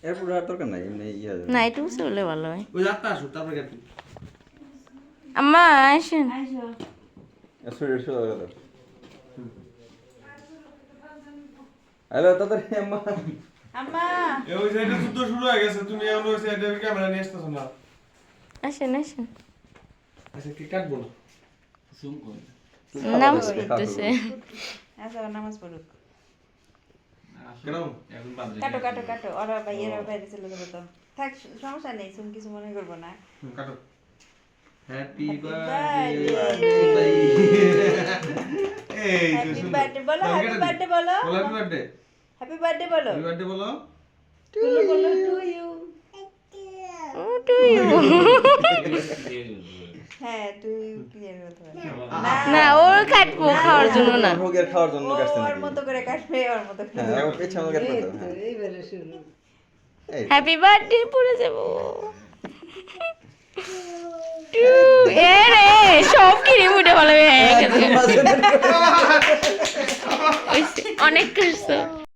এরপর আর দরকার নাই এমনি ইয়া যাবে। না একটু উঁচু হলে ভালো হয়। ওই যাত্রা আসুক তারপরে কাটি। আম্মা আসেন। এসো এসো দাদা। হ্যালো তাড়াতাড়ি আম্মা। আম্মা এ ওই সাইডে যুদ্ধ শুরু হয়ে গেছে, তুমি এখন ওই সাইডে ক্যামেরা নিয়ে আসতেছো না। আসেন আসেন। আচ্ছা কি কাটবো না? নামাজ পড়তেছে। আচ্ছা নামাজ পড়ুক। কেন? কাটো কাটো কাটো, ওরা ভাইয়েরা বাইরে চলে যাবে তো। থাক সমস্যা নেই, তুমি কিছু মনে করবো না। কাটো। Happy birthday. এই যে হ্যাপি সুন্দর। বার্থডে বলো, হ্যাপি বার্থডে বলো, বলো হ্যাপি বার্থডে। হ্যাপি বার্থডে বলো, হ্যাপি বার্থডে বলো। বলো বলো টু ইউ। ও টু ইউ। হ্যাঁ টু ইউ ক্লিয়ার হতে হবে। না ওর কাটবো খাওয়ার জন্য না। ভোগের খাওয়ার জন্য ও কাটছেন ওর নাকি? মতো করে কাটবে, ওর মতো করে। হ্যাঁ ও ইচ্ছা মতো কাটতে পারো। হ্যাঁ এইবারে শুরু। এই হ্যাপি বার্থডে পড়ে যাব। এ রে সব কিনে মুটে ভালো হয়ে গেছে। অনেক করছো।